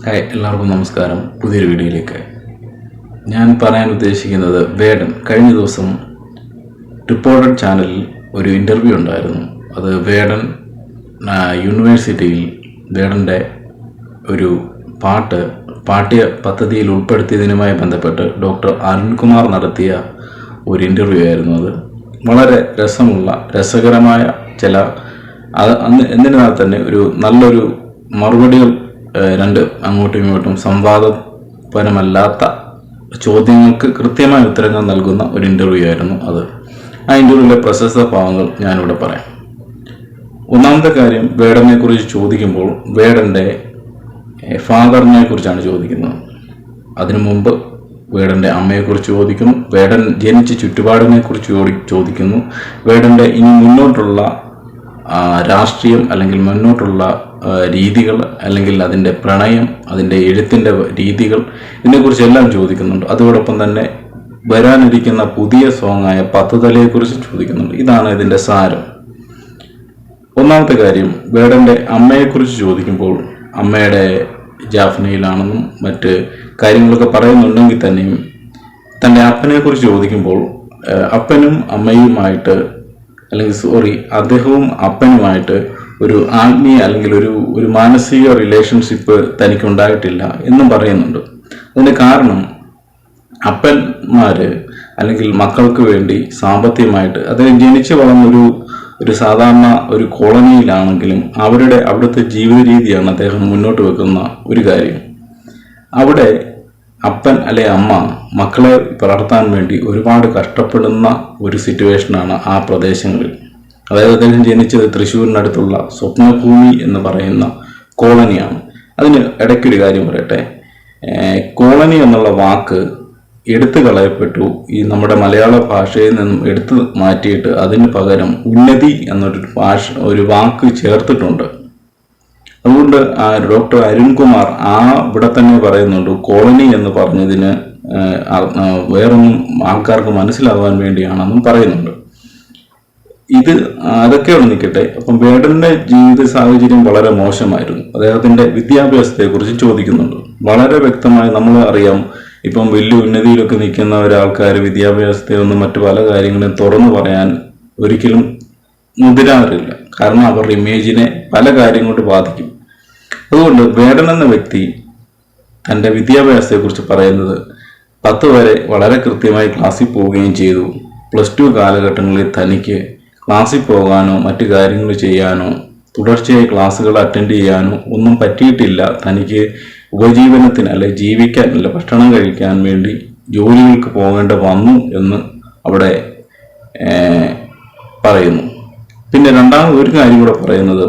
Hi, എല്ലാവർക്കും നമസ്കാരം. പുതിയൊരു വീഡിയോയിലേക്ക് ഞാൻ പറയാൻ ഉദ്ദേശിക്കുന്നത് കഴിഞ്ഞ ദിവസം റിപ്പോർട്ടഡ് ചാനലിൽ ഒരു ഇൻ്റർവ്യൂ ഉണ്ടായിരുന്നു. അത് യൂണിവേഴ്സിറ്റിയിൽ വേടൻ്റെ ഒരു പാഠ്യ പദ്ധതിയിൽ ഉൾപ്പെടുത്തിയതിനുമായി ബന്ധപ്പെട്ട് ഡോക്ടർ അരുൺകുമാർ നടത്തിയ ഒരു ഇൻ്റർവ്യൂ ആയിരുന്നു. അത് വളരെ രസകരമായ എന്നിരുന്നാൽ തന്നെ ഒരു നല്ലൊരു മറുപടികൾ രണ്ട് അങ്ങോട്ടും ഇങ്ങോട്ടും സംവാദപരമല്ലാത്ത ചോദ്യങ്ങൾക്ക് കൃത്യമായ ഉത്തരങ്ങൾ നൽകുന്ന ഒരു ഇൻ്റർവ്യൂ ആയിരുന്നു അത്. ആ ഇൻ്റർവ്യൂവിലെ പ്രശസ്ത ഭാഗങ്ങൾ ഞാനിവിടെ പറയാം. ഒന്നാമത്തെ കാര്യം, വേടനെ കുറിച്ച് ചോദിക്കുമ്പോൾ വേടൻ്റെ ഫാദറിനെ കുറിച്ചാണ് ചോദിക്കുന്നത്. അതിനു മുമ്പ് വേടൻ്റെ അമ്മയെക്കുറിച്ച് ചോദിക്കുന്നു. വേടൻ ജനിച്ച ചുറ്റുപാടിനെ കുറിച്ച് ചോദിക്കുന്നു. വേടൻ്റെ ഇനി മുന്നോട്ടുള്ള രാഷ്ട്രീയം അല്ലെങ്കിൽ മുന്നോട്ടുള്ള രീതികൾ, അല്ലെങ്കിൽ അതിൻ്റെ പ്രണയം, അതിൻ്റെ എഴുത്തിൻ്റെ രീതികൾ, ഇതിനെക്കുറിച്ചെല്ലാം ചോദിക്കുന്നുണ്ട്. അതോടൊപ്പം തന്നെ വരാനിരിക്കുന്ന പുതിയ സോങ്ങായ പത്തുതലയെക്കുറിച്ച് ചോദിക്കുന്നുണ്ട്. ഇതാണ് ഇതിൻ്റെ സാരം. ഒന്നാമത്തെ കാര്യം, വേടൻ്റെ അമ്മയെക്കുറിച്ച് ചോദിക്കുമ്പോൾ അമ്മയുടെ ജാഫ്നയിലാണെന്നും മറ്റ് കാര്യങ്ങളൊക്കെ പറയുന്നുണ്ടെങ്കിൽ തന്നെയും തൻ്റെ അപ്പനെക്കുറിച്ച് ചോദിക്കുമ്പോൾ അപ്പനും അമ്മയുമായിട്ട് അദ്ദേഹവും അപ്പനുമായിട്ട് ഒരു ആത്മീയ അല്ലെങ്കിൽ ഒരു മാനസിക റിലേഷൻഷിപ്പ് തനിക്കുണ്ടായിട്ടില്ല എന്നും പറയുന്നുണ്ട്. അതിന് കാരണം, അപ്പന്മാര് അല്ലെങ്കിൽ മക്കൾക്ക് വേണ്ടി സാമ്പത്തികമായിട്ട് അദ്ദേഹം ജനിച്ചു വളർന്നൊരു സാധാരണ ഒരു കോളനിയിലാണെങ്കിലും അവിടുത്തെ ജീവിത രീതിയാണ് അദ്ദേഹം മുന്നോട്ട് വെക്കുന്ന ഒരു കാര്യം. അവിടെ അപ്പൻ അല്ലെ അമ്മ മക്കളെ വളർത്താൻ വേണ്ടി ഒരുപാട് കഷ്ടപ്പെടുന്ന ഒരു സിറ്റുവേഷനാണ് ആ പ്രദേശങ്ങളിൽ. അതായത് അദ്ദേഹം ജനിച്ചത് തൃശ്ശൂരിനടുത്തുള്ള സ്വപ്നഭൂമി എന്ന് പറയുന്ന കോളനിയാണ്. അതിന് ഇടയ്ക്കൊരു കാര്യം പറയട്ടെ. കോളനി എന്നുള്ള വാക്ക് എടുത്തു കളയപ്പെട്ടു. ഈ നമ്മുടെ മലയാള ഭാഷയിൽ നിന്നും എടുത്തു മാറ്റിയിട്ട് അതിന് പകരം ഉന്നതി ഒരു വാക്ക് ചേർത്തിട്ടുണ്ട്. അതുകൊണ്ട് ഡോക്ടർ അരുൺകുമാർ ഇവിടെ തന്നെ പറയുന്നുണ്ട്, കോളനി എന്ന് പറഞ്ഞതിന് വേറൊന്നും ആൾക്കാർക്ക് മനസ്സിലാവാൻ വേണ്ടിയാണെന്നും പറയുന്നുണ്ട്. അതൊക്കെയാണ് നിൽക്കട്ടെ. അപ്പം വേടന്റെ ജീവിത സാഹചര്യം വളരെ മോശമായിരുന്നു. അദ്ദേഹത്തിന്റെ വിദ്യാഭ്യാസത്തെക്കുറിച്ച് ചോദിക്കുന്നുണ്ട്. വളരെ വ്യക്തമായി നമ്മൾ അറിയാം, ഇപ്പം വലിയ ഉന്നതിയിലൊക്കെ നിൽക്കുന്ന ഒരാൾക്കാർ വിദ്യാഭ്യാസത്തെ ഒന്നും മറ്റു പല കാര്യങ്ങളും തുറന്നു പറയാൻ ഒരിക്കലും മുതിരാറില്ല. കാരണം അവരുടെ ഇമേജിനെ പല കാര്യം കൊണ്ട് ബാധിക്കും. അതുകൊണ്ട് വേടൻ എന്ന വ്യക്തി തൻ്റെ വിദ്യാഭ്യാസത്തെക്കുറിച്ച് പറയുന്നത് 10 വരെ വളരെ കൃത്യമായി ക്ലാസ്സിൽ പോവുകയും ചെയ്തു. +2 കാലഘട്ടങ്ങളിൽ തനിക്ക് ക്ലാസ്സിൽ പോകാനോ മറ്റു കാര്യങ്ങൾ ചെയ്യാനോ തുടർച്ചയായി ക്ലാസ്സുകൾ അറ്റൻഡ് ചെയ്യാനോ ഒന്നും പറ്റിയിട്ടില്ല. തനിക്ക് ഉപജീവനത്തിന് ജീവിക്കാൻ ഭക്ഷണം കഴിക്കാൻ വേണ്ടി ജോലികൾക്ക് പോകേണ്ട വന്നു എന്ന് അവിടെ പറയുന്നു. പിന്നെ രണ്ടാമത് ഒരു കാര്യം കൂടെ പറയുന്നത്,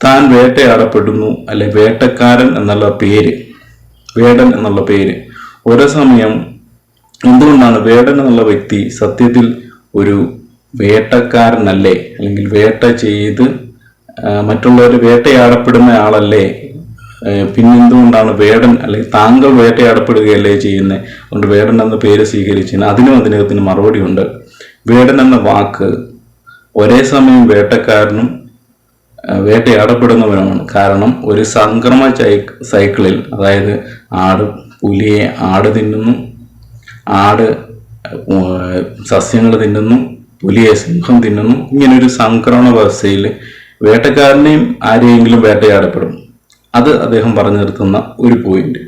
താൻ വേട്ടയാടപ്പെടുന്നു വേട്ടക്കാരൻ എന്നുള്ള പേര്, വേടൻ എന്നുള്ള പേര് ഒരേ സമയം എന്തുകൊണ്ടാണ് വേടൻ എന്നുള്ള വ്യക്തി സത്യത്തിൽ ഒരു വേട്ടക്കാരനല്ലേ, അല്ലെങ്കിൽ വേട്ട ചെയ്ത് മറ്റുള്ളവർ വേട്ടയാടപ്പെടുന്ന ആളല്ലേ, പിന്നെന്തുകൊണ്ടാണ് വേടൻ താങ്കൾ വേട്ടയാടപ്പെടുകയല്ലേ ചെയ്യുന്നത്, അതുകൊണ്ട് വേടൻ എന്ന പേര് സ്വീകരിച്ചതിന് അതിനകത്തിന് മറുപടി ഉണ്ട്. വേടൻ എന്ന വാക്ക് ഒരേ സമയം വേട്ടക്കാരനും വേട്ടയാടപ്പെടുന്നവനുമാണ്. കാരണം ഒരു സംക്രമ സൈക്കിളിൽ, അതായത് ആട് തിന്നുന്നു, ആട് സസ്യങ്ങൾ തിന്നുന്നു, പുലിയെ സിംഹം തിന്നുന്നു. ഇങ്ങനെ ഒരു സംക്രമണ വ്യവസ്ഥയിൽ വേട്ടക്കാരനെയും ആരെയെങ്കിലും വേട്ടയാടപ്പെടും. അത് അദ്ദേഹം പറഞ്ഞു നിർത്തുന്ന ഒരു പോയിന്റ്.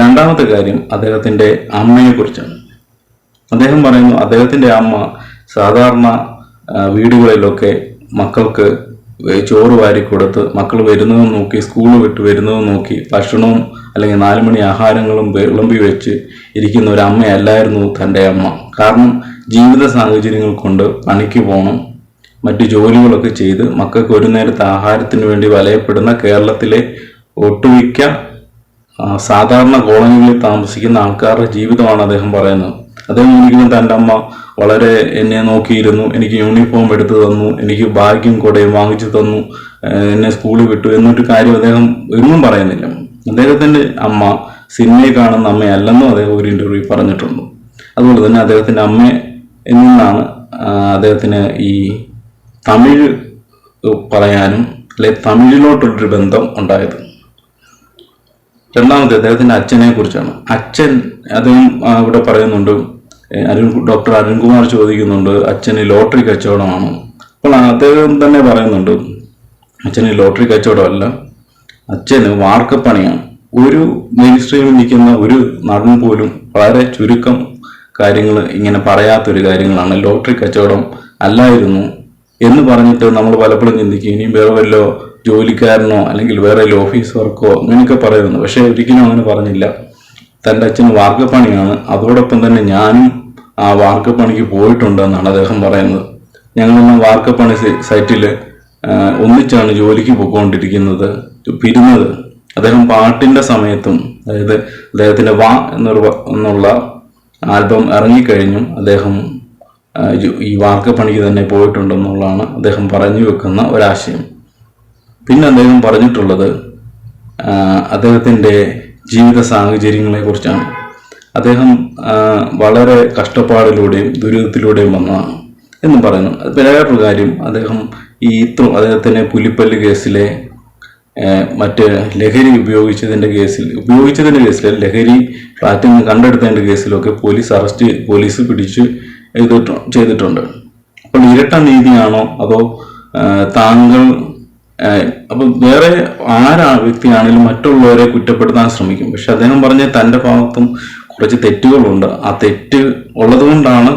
രണ്ടാമത്തെ കാര്യം അദ്ദേഹത്തിൻ്റെ അമ്മയെക്കുറിച്ചാണ്. അദ്ദേഹം പറയുന്നു, അദ്ദേഹത്തിൻ്റെ അമ്മ സാധാരണ വീടുകളിലൊക്കെ മക്കൾക്ക് ചോറ് വാരിക്കൊടുത്ത് മക്കൾ വരുന്നതും നോക്കി, സ്കൂൾ വിട്ട് വരുന്നതും നോക്കി ഭക്ഷണവും 4 മണി ആഹാരങ്ങളും വിളമ്പി വെച്ച് ഇരിക്കുന്ന ഒരു അമ്മയല്ലായിരുന്നു തൻ്റെ അമ്മ. കാരണം ജീവിത സാഹചര്യങ്ങൾ കൊണ്ട് പണിക്ക് പോകണം, മറ്റു ജോലികളൊക്കെ ചെയ്ത് മക്കൾക്ക് ഒരു നേരത്തെ ആഹാരത്തിന് വേണ്ടി വലയപ്പെടുന്ന കേരളത്തിലെ ഒട്ടുമിക്ക സാധാരണ കോളനികളിൽ താമസിക്കുന്ന ആൾക്കാരുടെ ജീവിതമാണ് അദ്ദേഹം പറയുന്നത്. അദ്ദേഹം ഒരിക്കലും തൻ്റെ അമ്മ വളരെ എന്നെ നോക്കിയിരുന്നു, എനിക്ക് യൂണിഫോം എടുത്തു തന്നു, എനിക്ക് ബാഗും കുടയും വാങ്ങിച്ചു തന്നു, എന്നെ സ്കൂളിൽ വിട്ടു എന്നൊരു കാര്യം അദ്ദേഹം ഒന്നും പറയുന്നില്ല. അദ്ദേഹത്തിൻ്റെ അമ്മ സിനിമയിൽ കാണുന്ന അമ്മയല്ലെന്നും അദ്ദേഹം ഒരു ഇൻ്റർവ്യൂ പറഞ്ഞിട്ടുണ്ട്. അതുപോലെ തന്നെ അദ്ദേഹത്തിൻ്റെ അമ്മയിൽ നിന്നാണ് അദ്ദേഹത്തിന് ഈ തമിഴ് പറയാനും തമിഴിലോട്ടൊരു ബന്ധം ഉണ്ടായത്. രണ്ടാമത്തെ അദ്ദേഹത്തിന്റെ അച്ഛനെ കുറിച്ചാണ്. അച്ഛൻ അദ്ദേഹം ഇവിടെ പറയുന്നുണ്ട്, ഡോക്ടർ അരുൺകുമാർ ചോദിക്കുന്നുണ്ട് അച്ഛന് ലോട്ടറി കച്ചവടമാണോ? അപ്പോൾ അദ്ദേഹം തന്നെ പറയുന്നുണ്ട് അച്ഛന് ലോട്ടറി കച്ചവടമല്ല, അച്ഛന് വാർക്കപ്പണിയാണ്. ഒരു മെയിൻ സ്ട്രീമിൽ നിൽക്കുന്ന ഒരു നടൻ പോലും വളരെ ചുരുക്കം കാര്യങ്ങൾ ഇങ്ങനെ പറയാത്തൊരു കാര്യങ്ങളാണ് ലോട്ടറി കച്ചവടം അല്ലായിരുന്നു എന്ന് പറഞ്ഞിട്ട് നമ്മൾ പലപ്പോഴും ചിന്തിക്കും ഇനിയും വേറെ വല്ല ജോലിക്കാരനോ അല്ലെങ്കിൽ വേറെ ഓഫീസ് വർക്കോ അങ്ങനെയൊക്കെ പറയുന്നു. പക്ഷെ ഒരിക്കലും അങ്ങനെ പറഞ്ഞില്ല. തൻ്റെ അച്ഛന് വാർക്കപ്പണിയാണ്, അതോടൊപ്പം തന്നെ ഞാനും ആ വാർക്കപ്പണിക്ക് പോയിട്ടുണ്ടെന്നാണ് അദ്ദേഹം പറയുന്നത്. ഞങ്ങളൊന്ന് വാർക്കപ്പണി സൈറ്റിൽ ഒന്നിച്ചാണ് ജോലിക്ക് പോയിക്കൊണ്ടിരിക്കുന്നത്, പിരുന്നത്. അദ്ദേഹം പാട്ടിന്റെ സമയത്തും, അതായത് അദ്ദേഹത്തിന്റെ വാ എന്നുള്ള ആൽബം ഇറങ്ങിക്കഴിഞ്ഞും അദ്ദേഹം ഈ വാർക്കപ്പണിക്ക് തന്നെ പോയിട്ടുണ്ടെന്നുള്ളതാണ് അദ്ദേഹം പറഞ്ഞു വെക്കുന്ന ഒരാശയം. പിന്നെ അദ്ദേഹം പറഞ്ഞിട്ടുള്ളത് അദ്ദേഹത്തിന്റെ ജീവിത സാഹചര്യങ്ങളെ കുറിച്ചാണ്. അദ്ദേഹം വളരെ കഷ്ടപ്പാടിലൂടെയും ദുരിതത്തിലൂടെയും വന്നതാണ് എന്ന് പറയുന്നു. വേറൊരു കാര്യം, അദ്ദേഹത്തിന് പുലിപ്പല്ല് കേസിലെ മറ്റ് ലഹരി ഉപയോഗിച്ചതിന്റെ കേസിൽ ലഹരി ഫ്ലാറ്റിൽ നിന്ന് കണ്ടെടുത്തതിന്റെ കേസിലൊക്കെ പോലീസ് പിടിച്ച് ചെയ്തിട്ടുണ്ട്. അപ്പോൾ ഇരട്ട നീതിയാണോ അതോ താങ്കൾ അപ്പൊ വേറെ വ്യക്തിയാണെങ്കിലും മറ്റുള്ളവരെ കുറ്റപ്പെടുത്താൻ ശ്രമിക്കും. പക്ഷെ അദ്ദേഹം പറഞ്ഞ തന്റെ ഭാഗത്തും കുറച്ച് തെറ്റുകളുണ്ട്. ആ തെറ്റ് ഉള്ളത് കൊണ്ടാണ്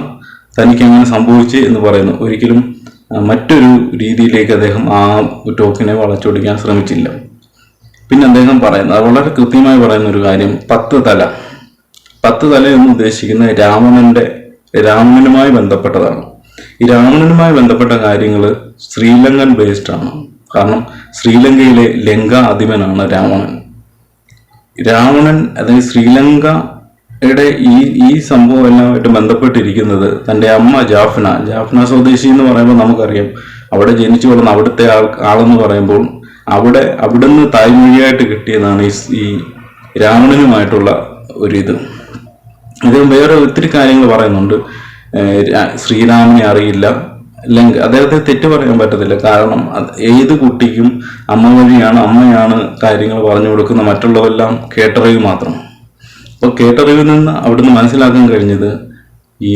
തനിക്ക് അങ്ങനെ സംഭവിച്ചു എന്ന് പറയുന്നു. ഒരിക്കലും മറ്റൊരു രീതിയിലേക്ക് അദ്ദേഹം ആ ടോക്കിനെ വളച്ചൊടിക്കാൻ ശ്രമിച്ചില്ല. പിന്നെ അദ്ദേഹം പറയുന്നത് വളരെ കൃത്യമായി പറയുന്ന ഒരു കാര്യം, 10 തല എന്ന് ഉദ്ദേശിക്കുന്നത് രാവണനുമായി ബന്ധപ്പെട്ടതാണ്. ഈ രാവണനുമായി ബന്ധപ്പെട്ട കാര്യങ്ങൾ ശ്രീലങ്കൻ ബേസ്ഡ് ആണ്. കാരണം ശ്രീലങ്കയിലെ ലങ്ക അധിപനാണ് രാവണൻ. അതായത് ശ്രീലങ്കയുടെ ഈ സംഭവം എല്ലാമായിട്ട് ബന്ധപ്പെട്ടിരിക്കുന്നത് തൻ്റെ അമ്മ ജാഫ്ന സ്വദേശി എന്ന് പറയുമ്പോൾ നമുക്കറിയാം, അവിടെ ജനിച്ചു വളർന്ന അവിടുത്തെ ആളെന്ന് പറയുമ്പോൾ അവിടുന്ന് തായ്മൊഴിയായിട്ട് കിട്ടിയതാണ് ഈ രാവണനുമായിട്ടുള്ള ഒരിത്. അദ്ദേഹം വേറെ ഒത്തിരി കാര്യങ്ങൾ പറയുന്നുണ്ട്. ശ്രീരാമനെ അറിയില്ല, അദ്ദേഹത്തെ തെറ്റ് പറയാൻ പറ്റത്തില്ല. കാരണം ഏത് കുട്ടിക്കും അമ്മയാണ് കാര്യങ്ങൾ പറഞ്ഞു കൊടുക്കുന്ന, മറ്റുള്ളവരെല്ലാം കേട്ടറിവ് മാത്രം. അപ്പോൾ കേട്ടറിവിൽ നിന്ന് അവിടുന്ന് മനസ്സിലാക്കാൻ കഴിഞ്ഞത് ഈ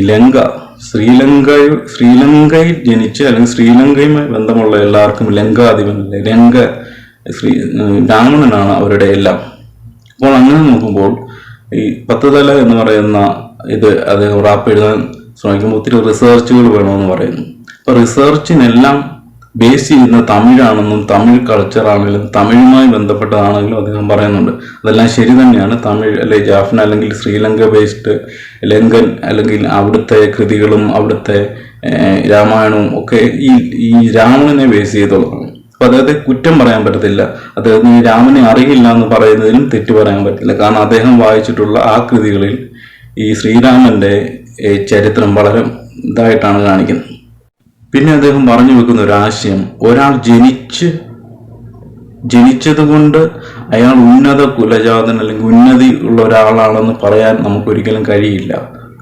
ശ്രീലങ്കയിൽ ജനിച്ച് അല്ലെങ്കിൽ ശ്രീലങ്കയുമായി ബന്ധമുള്ള എല്ലാവർക്കും ലങ്കാധിപനല്ലേ, രാവണനാണ് അവരുടെ എല്ലാം. അപ്പോൾ അങ്ങനെ നോക്കുമ്പോൾ ഈ 10 തല എന്ന് പറയുന്ന ഇത് അദ്ദേഹം റാപ്പ് എഴുതാൻ ശ്രമിക്കുമ്പോൾ ഒത്തിരി റിസർച്ചുകൾ വേണമെന്ന് പറയുന്നു. അപ്പൊ റിസർച്ചിനെല്ലാം ബേസ് ചെയ്യുന്ന തമിഴാണെന്നും തമിഴ് കൾച്ചറാണെങ്കിലും തമിഴുമായി ബന്ധപ്പെട്ടതാണെങ്കിലും അദ്ദേഹം പറയുന്നുണ്ട്. അതെല്ലാം ശരി തന്നെയാണ്. തമിഴ് അല്ലെ ജാഫ്ന അല്ലെങ്കിൽ ശ്രീലങ്ക ബേസ്ഡ് ലങ്കൻ അല്ലെങ്കിൽ അവിടുത്തെ കൃതികളും അവിടുത്തെ രാമായണവും ഒക്കെ ഈ രാവണനെ ബേസ് ചെയ്തുള്ളതാണ്. അപ്പൊ അദ്ദേഹത്തെ കുറ്റം പറയാൻ പറ്റത്തില്ല. അദ്ദേഹത്തിന് ഈ രാമനെ അറിയില്ല എന്ന് പറയുന്നതിലും തെറ്റ് പറയാൻ പറ്റില്ല. കാരണം അദ്ദേഹം വായിച്ചിട്ടുള്ള ആ കൃതികളിൽ ഈ ശ്രീരാമന്റെ ചരിത്രം വളരെ ഇതായിട്ടാണ് കാണിക്കുന്നത്. പിന്നെ അദ്ദേഹം പറഞ്ഞു വെക്കുന്ന ഒരു ആശയം, ഒരാൾ ജനിച്ചത് കൊണ്ട് അയാൾ ഉന്നത കുലജാതൻ അല്ലെങ്കിൽ ഉന്നതി ഉള്ള ഒരാളാണെന്ന് പറയാൻ നമുക്കൊരിക്കലും കഴിയില്ല.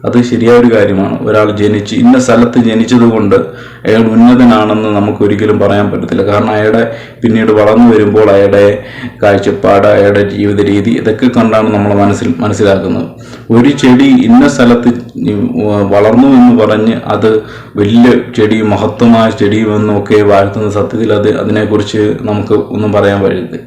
അത് ശരിയായ ഒരു കാര്യമാണ്. ഒരാൾ ഇന്ന സ്ഥലത്ത് ജനിച്ചത് കൊണ്ട് അയാൾ ഉന്നതനാണെന്ന് നമുക്ക് ഒരിക്കലും പറയാൻ പറ്റത്തില്ല. കാരണം അയാളുടെ പിന്നീട് വളർന്നു വരുമ്പോൾ അയാളുടെ കാഴ്ചപ്പാട്, അയാളുടെ ജീവിത രീതി ഇതൊക്കെ കണ്ടാണ് നമ്മൾ മനസ്സിലാക്കുന്നത്. ഒരു ചെടി ഇന്ന സ്ഥലത്ത് വളർന്നു എന്ന് പറഞ്ഞ് അത് വലിയ ചെടിയും മഹത്വമായ ചെടിയും എന്നൊക്കെ വാഴ്ത്തുന്ന സത്യത്തിൽ അതിനെക്കുറിച്ച് നമുക്ക് ഒന്നും പറയാൻ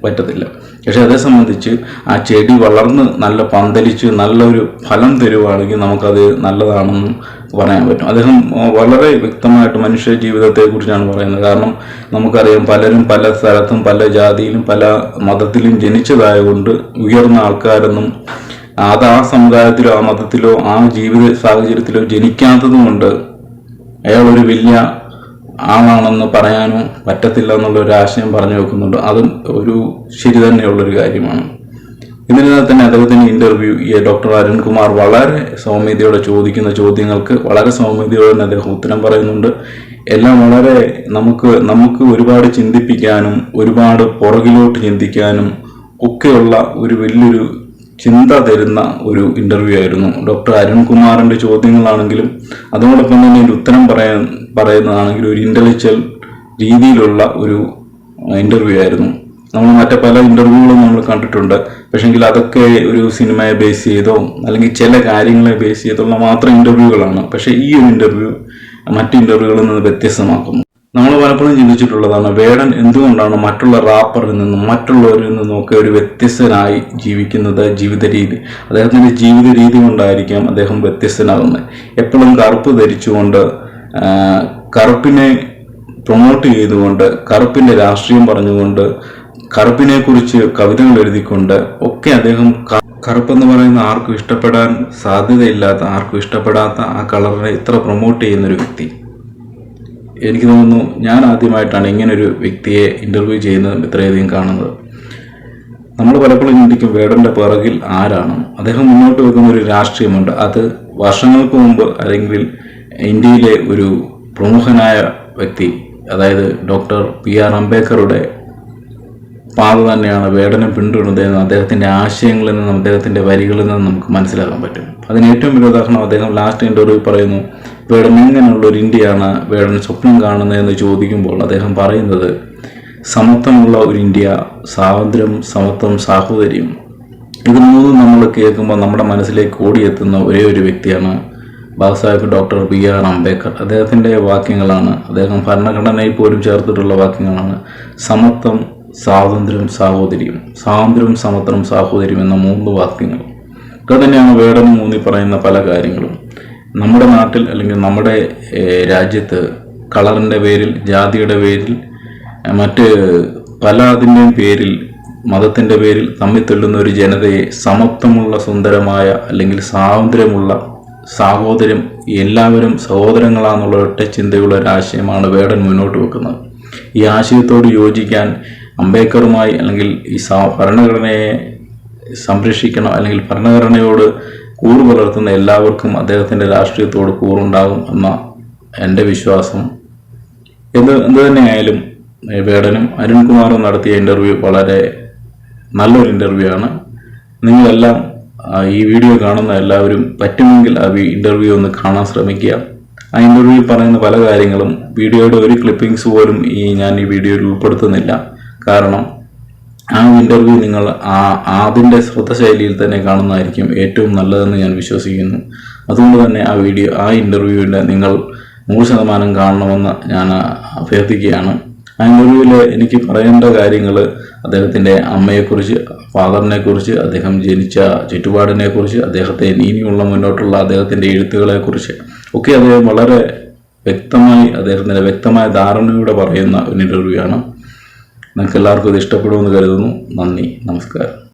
പറ്റത്തില്ല. പക്ഷെ അതേ സംബന്ധിച്ച് ആ ചെടി വളർന്ന് നല്ല പന്തലിച്ച് നല്ലൊരു ഫലം തരുവാണെങ്കിൽ നമുക്കത് നല്ലതാണെന്ന് പറയാൻ പറ്റും. അദ്ദേഹം വളരെ വ്യക്തമായിട്ട് മനുഷ്യ ജീവിതത്തെ കുറിച്ചാണ് പറയുന്നത്. കാരണം നമുക്കറിയാം, പലരും പല സ്ഥലത്തും പല ജാതിയിലും പല മതത്തിലും ജനിച്ചതായതുകൊണ്ട് ഉയർന്ന ആൾക്കാരൊന്നും ആ സമുദായത്തിലോ ആ മതത്തിലോ ആ ജീവിത സാഹചര്യത്തിലോ ജനിക്കാത്തത് കൊണ്ട് അയാൾ ഒരു വലിയ ആളാണെന്ന് പറയാനോ പറ്റത്തില്ല എന്നുള്ള ഒരു ആശയം പറഞ്ഞു വെക്കുന്നുണ്ട്. അതും ഒരു ശരി തന്നെയുള്ളൊരു കാര്യമാണ്. എന്നിരുന്നാൽ തന്നെ അദ്ദേഹത്തിന്റെ ഇന്റർവ്യൂ ഡോക്ടർ അരുൺകുമാർ വളരെ സൗമ്യതയോടെ ചോദിക്കുന്ന ചോദ്യങ്ങൾക്ക് വളരെ സൗമ്യതയോടെ തന്നെ അദ്ദേഹം ഉത്തരം പറയുന്നുണ്ട്. എല്ലാം വളരെ നമുക്ക് ഒരുപാട് ചിന്തിപ്പിക്കാനും ഒരുപാട് പുറകിലോട്ട് ചിന്തിക്കാനും ഒക്കെയുള്ള ഒരു വലിയൊരു ചിന്ത തരുന്ന ഒരു ഇന്റർവ്യൂ ആയിരുന്നു. ഡോക്ടർ അരുൺകുമാറിന്റെ ചോദ്യങ്ങളാണെങ്കിലും അതോടൊപ്പം തന്നെ ഒരു ഉത്തരം പറയുന്നതാണെങ്കിലും ഒരു ഇന്റലക്ച്വൽ രീതിയിലുള്ള ഒരു ഇന്റർവ്യൂ ആയിരുന്നു. നമ്മൾ മറ്റേ പല ഇന്റർവ്യൂകളും നമ്മൾ കണ്ടിട്ടുണ്ട്. പക്ഷെങ്കിൽ അതൊക്കെ ഒരു സിനിമയെ ബേസ് ചെയ്തോ അല്ലെങ്കിൽ ചില കാര്യങ്ങളെ ബേസ് ചെയ്തുള്ള മാത്രം ഇന്റർവ്യൂകളാണ്. പക്ഷെ ഈ ഒരു ഇന്റർവ്യൂ മറ്റു ഇന്റർവ്യൂകളിൽ നിന്ന് വ്യത്യസ്തമാക്കുന്നു. നമ്മൾ പലപ്പോഴും ചിന്തിച്ചിട്ടുള്ളതാണ്, വേടൻ എന്തുകൊണ്ടാണ് മറ്റുള്ള റാപ്പറിൽ നിന്നും മറ്റുള്ളവരിൽ നിന്നും ഒക്കെ ഒരു വ്യത്യസ്തനായി ജീവിക്കുന്നത്. ജീവിത രീതി, അദ്ദേഹത്തിന്റെ ജീവിത രീതി കൊണ്ടായിരിക്കാം അദ്ദേഹം വ്യത്യസ്തനാകുന്നത്. എപ്പോഴും കറുപ്പ് ധരിച്ചുകൊണ്ട്, കറുപ്പിനെ പ്രൊമോട്ട് ചെയ്തുകൊണ്ട്, കറുപ്പിന്റെ രാഷ്ട്രീയം പറഞ്ഞുകൊണ്ട്, കറുപ്പിനെ കുറിച്ച് കവിതകൾ എഴുതിക്കൊണ്ട് ഒക്കെ അദ്ദേഹം കറുപ്പെന്ന് പറയുന്ന ആർക്കും ഇഷ്ടപ്പെടാൻ സാധ്യതയില്ലാത്ത, ആർക്കും ഇഷ്ടപ്പെടാത്ത ആ കളറിനെ ഇത്ര പ്രൊമോട്ട് ചെയ്യുന്നൊരു വ്യക്തി. എനിക്ക് തോന്നുന്നു ഞാൻ ആദ്യമായിട്ടാണ് ഇങ്ങനൊരു വ്യക്തിയെ ഇന്റർവ്യൂ ചെയ്യുന്നത് ഇത്രയധികം കാണുന്നത്. നമ്മൾ പലപ്പോഴും ചിന്തിക്കും വേടന്റെ പിറകിൽ ആരാണ്. അദ്ദേഹം മുന്നോട്ട് വെക്കുന്ന ഒരു രാഷ്ട്രീയമുണ്ട്. അത് വർഷങ്ങൾക്ക് മുമ്പ് അല്ലെങ്കിൽ ഇന്ത്യയിലെ ഒരു പ്രമുഖനായ വ്യക്തി, അതായത് ഡോക്ടർ PR അംബേദ്കറുടെ പാത തന്നെയാണ് വേടനം പിന്തുടരുന്നതെന്ന് അദ്ദേഹത്തിന്റെ ആശയങ്ങളിൽ നിന്നും അദ്ദേഹത്തിന്റെ വരികളിൽ നിന്നും നമുക്ക് മനസ്സിലാക്കാൻ പറ്റും. അതിന് ഏറ്റവും വലിയ ഉദാഹരണം അദ്ദേഹം ലാസ്റ്റ് ഇന്റർവ്യൂ പറയുന്നു, വേടൻ എങ്ങനെയുള്ള ഒരു ഇന്ത്യയാണ് വേടൻ സ്വപ്നം കാണുന്നതെന്ന് ചോദിക്കുമ്പോൾ അദ്ദേഹം പറയുന്നത് സമത്വമുള്ള ഒരു ഇന്ത്യ, സ്വാതന്ത്ര്യം, സമത്വം, സാഹോദര്യം. ഇത് മൂന്നും നമ്മൾ കേൾക്കുമ്പോൾ നമ്മുടെ മനസ്സിലേക്ക് ഓടിയെത്തുന്ന ഒരേ ഒരു വ്യക്തിയാണ് ബാബാസാഹിബ് ഡോക്ടർ PR അംബേദ്കർ. അദ്ദേഹത്തിന്റെ വാക്യങ്ങളാണ്, അദ്ദേഹം ഭരണഘടനയിൽ പോലും ചേർത്തിട്ടുള്ള വാക്യങ്ങളാണ് സമത്വം, സ്വാതന്ത്ര്യം, സാഹോദര്യം. സ്വാതന്ത്ര്യം, സമത്വം, സാഹോദര്യം എന്ന 3 വാക്യങ്ങൾ. ഇത് തന്നെയാണ് വേടനും ഊന്നി പറയുന്ന പല കാര്യങ്ങളും. നമ്മുടെ നാട്ടിൽ അല്ലെങ്കിൽ നമ്മുടെ രാജ്യത്ത് കളറിന്റെ പേരിൽ, ജാതിയുടെ പേരിൽ, മറ്റ് പലതിൻ്റെയും പേരിൽ, മതത്തിന്റെ പേരിൽ തമ്മിൽ തല്ലുന്ന ഒരു ജനതയെ സമത്വമുള്ള, സുന്ദരമായ അല്ലെങ്കിൽ സ്വാതന്ത്ര്യമുള്ള, സാഹോദര്യം, എല്ലാവരും സഹോദരങ്ങളാണെന്നുള്ള ഒറ്റ ചിന്തയുള്ള ഒരു ആശയമാണ് വേടൻ മുന്നോട്ട് വെക്കുന്നത്. ഈ ആശയത്തോട് യോജിക്കാൻ അംബേദ്കറുമായി അല്ലെങ്കിൽ ഈ ഭരണഘടനയെ സംരക്ഷിക്കണം അല്ലെങ്കിൽ ഭരണഘടനയോട് കൂറ് പുലർത്തുന്ന എല്ലാവർക്കും അദ്ദേഹത്തിന്റെ രാഷ്ട്രീയത്തോട് കൂറുണ്ടാകും എന്ന എൻ്റെ വിശ്വാസം. എന്ത് തന്നെയായാലും വേടനും അരുൺകുമാറും നടത്തിയ ഇന്റർവ്യൂ വളരെ നല്ലൊരു ഇന്റർവ്യൂ ആണ്. നിങ്ങളെല്ലാം ഈ വീഡിയോ കാണുന്ന എല്ലാവരും പറ്റുമെങ്കിൽ ആ ഇന്റർവ്യൂ ഒന്ന് കാണാൻ ശ്രമിക്കുക. ആ ഇന്റർവ്യൂവിൽ പറയുന്ന പല കാര്യങ്ങളും, വീഡിയോയുടെ ഒരു ക്ലിപ്പിംഗ്സ് പോലും ഞാൻ ഈ വീഡിയോയിൽ ഉൾപ്പെടുത്തുന്നില്ല. കാരണം ആ ഇന്റർവ്യൂ നിങ്ങൾ അതിൻ്റെ ശൈലിയിൽ തന്നെ കാണുന്നതായിരിക്കും ഏറ്റവും നല്ലതെന്ന് ഞാൻ വിശ്വസിക്കുന്നു. അതുകൊണ്ട് തന്നെ ആ ഇന്റർവ്യൂവിൻ്റെ നിങ്ങൾ 100% കാണണമെന്ന് ഞാൻ അഭ്യർത്ഥിക്കുകയാണ്. ആ ഇന്റർവ്യൂവിൽ എനിക്ക് പറയേണ്ട കാര്യങ്ങൾ അദ്ദേഹത്തിൻ്റെ അമ്മയെക്കുറിച്ച്, ഫാദറിനെ കുറിച്ച്, അദ്ദേഹം ജനിച്ച ചുറ്റുപാടിനെ കുറിച്ച്, അദ്ദേഹത്തെ ഇനിയുള്ള മുന്നോട്ടുള്ള അദ്ദേഹത്തിൻ്റെ എഴുത്തുകളെക്കുറിച്ച് ഒക്കെ അദ്ദേഹം വളരെ വ്യക്തമായി, അദ്ദേഹത്തിൻ്റെ വ്യക്തമായ ധാരണയോടെ പറയുന്ന ഒരു ഇന്റർവ്യൂ ആണ്. നിങ്ങൾക്ക് എല്ലാവർക്കും ഇത് ഇഷ്ടപ്പെടുമെന്ന് കരുതുന്നു. നന്ദി, നമസ്കാരം.